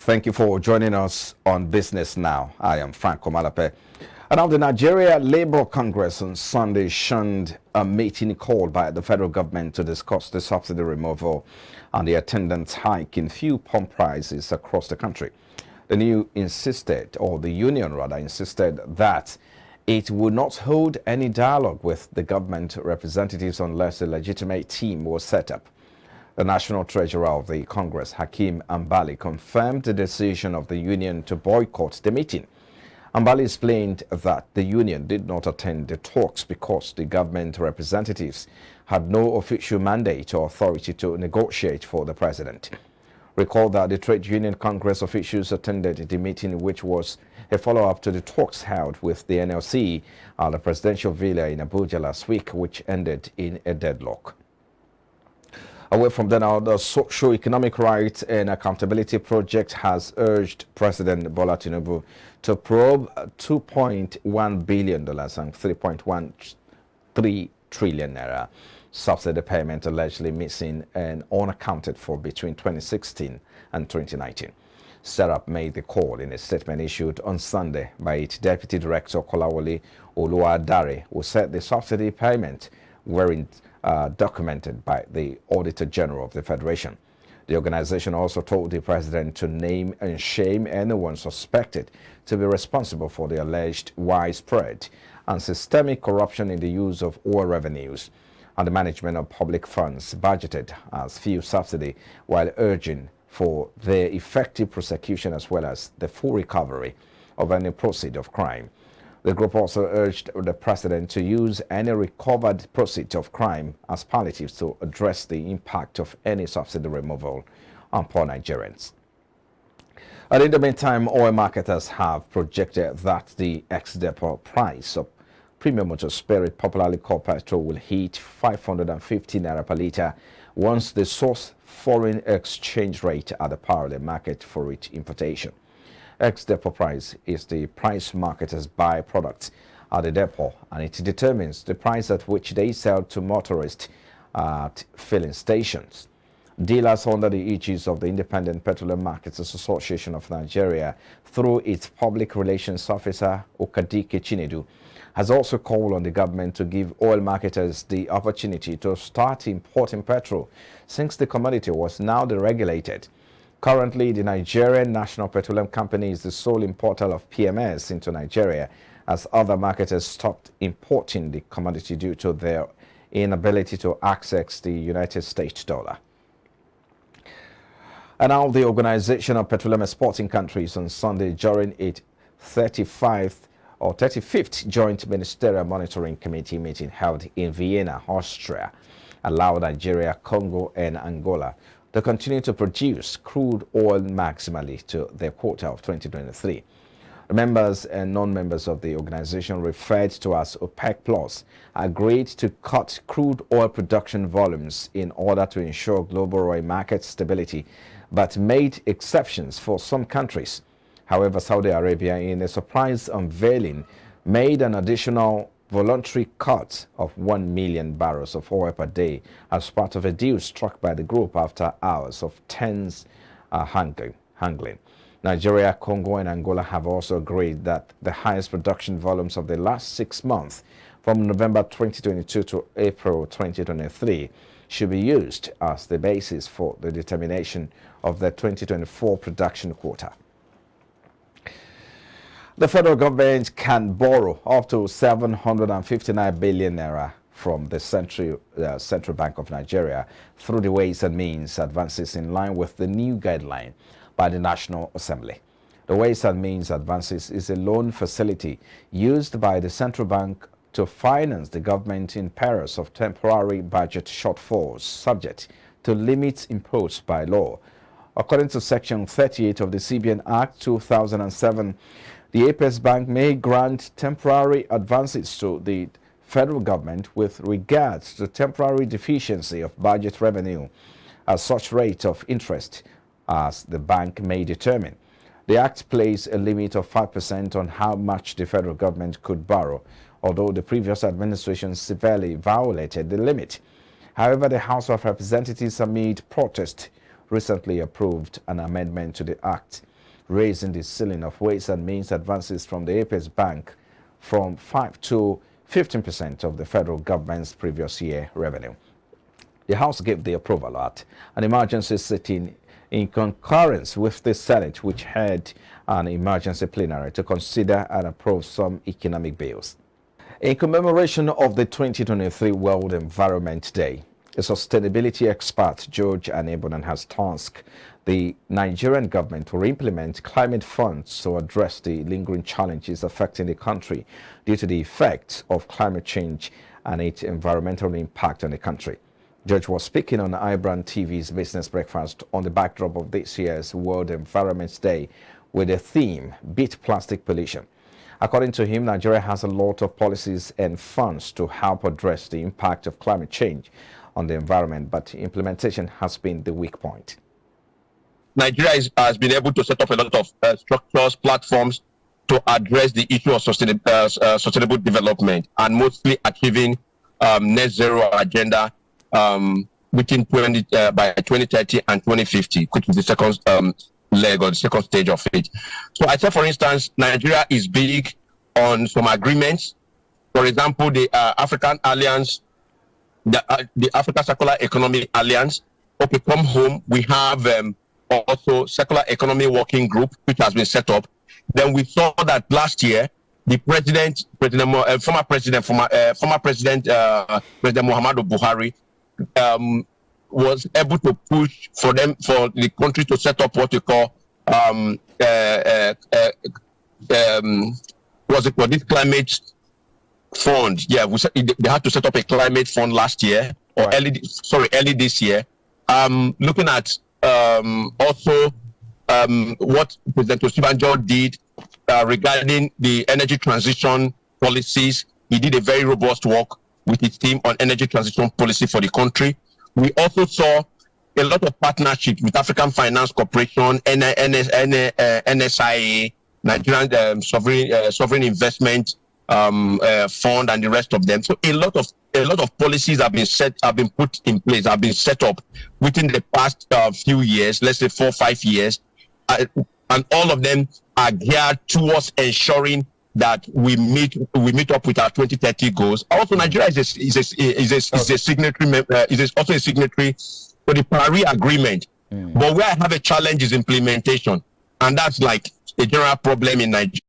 Thank you for joining us on Business Now. I am Franco Malape. And now the Nigeria Labour Congress on Sunday shunned a meeting called by the federal government to discuss the subsidy removal and the attendant hike in fuel pump prices across the country. The union insisted that it would not hold any dialogue with the government representatives unless a legitimate team was set up. The National Treasurer of the Congress, Hakeem Ambali, confirmed the decision of the union to boycott the meeting. Ambali explained that the union did not attend the talks because the government representatives had no official mandate or authority to negotiate for the president. Recall that the Trade Union Congress officials attended the meeting, which was a follow-up to the talks held with the NLC at the presidential villa in Abuja last week, which ended in a deadlock. Away from that, now, the Socio-Economic Rights and Accountability Project has urged President Bola Tinubu to probe $2.1 billion and 3.13 trillion naira subsidy payment allegedly missing and unaccounted for between 2016 and 2019. Serap made the call in a statement issued on Sunday by its Deputy Director Kolawole Oluwadare, who said the subsidy payment weren't documented by the Auditor-General of the Federation. The organization also told the president to name and shame anyone suspected to be responsible for the alleged widespread and systemic corruption in the use of oil revenues and the management of public funds budgeted as fuel subsidy, while urging for their effective prosecution as well as the full recovery of any proceeds of crime. The group also urged the president to use any recovered proceeds of crime as palliatives to address the impact of any subsidy removal on poor Nigerians. And in the meantime, oil marketers have projected that the ex-depot price of premium motor spirit, popularly called petrol, will hit 550 naira per litre once the source foreign exchange rate at the parallel market for its importation. Ex-depot price is the price marketers buy products at the depot, and it determines the price at which they sell to motorists at filling stations. Dealers under the aegis of the Independent Petroleum Markets Association of Nigeria, through its public relations officer Okadike Chinedu, has also called on the government to give oil marketers the opportunity to start importing petrol since the commodity was now deregulated. Currently, the Nigerian National Petroleum Company is the sole importer of PMS into Nigeria, as other marketers stopped importing the commodity due to their inability to access the United States dollar. And now the Organization of Petroleum Exporting Countries on Sunday during its 35th Joint Ministerial Monitoring Committee meeting held in Vienna, Austria, allowed Nigeria, Congo, and Angola to continue to produce crude oil maximally to their quota of 2023. The members and non-members of the organization, referred to as OPEC Plus, agreed to cut crude oil production volumes in order to ensure global oil market stability, but made exceptions for some countries. However, Saudi Arabia, in a surprise unveiling, made an additional voluntary cut of 1 million barrels of oil per day as part of a deal struck by the group after hours of tense haggling. Nigeria, Congo, and Angola have also agreed that the highest production volumes of the last 6 months, from November 2022 to April 2023, should be used as the basis for the determination of the 2024 production quota. The federal government can borrow up to 759 billion naira from the Central Bank of Nigeria through the Ways and Means advances in line with the new guideline by the National Assembly. The Ways and Means advances is a loan facility used by the Central Bank to finance the government in periods of temporary budget shortfalls subject to limits imposed by law. According to Section 38 of the CBN Act 2007, the Apex Bank may grant temporary advances to the federal government with regards to temporary deficiency of budget revenue at such rate of interest as the bank may determine. The Act placed a limit of 5% on how much the federal government could borrow, although the previous administration severely violated the limit. However, the House of Representatives, amid protest, recently approved an amendment to the Act raising the ceiling of Ways and Means advances from the Apex Bank from 5 to 15% of the federal government's previous year revenue. The House gave the approval at an emergency sitting in concurrence with the Senate, which had an emergency plenary to consider and approve some economic bills. In commemoration of the 2023 World Environment Day, a sustainability expert, George Anebonan, has tasked the Nigerian government to implement climate funds to address the lingering challenges affecting the country due to the effects of climate change and its environmental impact on the country. George was speaking on iBrandTV's Business Breakfast on the backdrop of this year's World Environment Day with the theme, Beat Plastic Pollution. According to him, Nigeria has a lot of policies and funds to help address the impact of climate change on the environment, but implementation has been the weak point. Nigeria has been able to set up a lot of structures, platforms to address the issue of sustainable development and mostly achieving net zero agenda within by 2030 and 2050, which is the second leg or the second stage of it. So I say, for instance, Nigeria is big on some agreements. For example, the African Alliance, the Africa Circular Economy Alliance. Okay, come home. We have also Circular Economy Working Group, which has been set up. Then we saw that last year, the former President Muhammadu Buhari was able to push for the country to set up what we call this climate fund. Yeah, they had to set up a climate fund last year or early this year. Looking at also what President Osinbajo did regarding the energy transition policies. He did a very robust work with his team on energy transition policy for the country. We also saw a lot of partnerships with African Finance Corporation, NSIA, Nigerian Sovereign Investment Fund, and the rest of them. So a lot of policies have been put in place, have been set up within the past few years, let's say 4 or 5 years, and all of them are geared towards ensuring that we meet up with our 2030 goals. Also, Nigeria is a signatory. Is also a signatory to the Paris Agreement. But where I have a challenge is implementation, and that's like a general problem in Nigeria.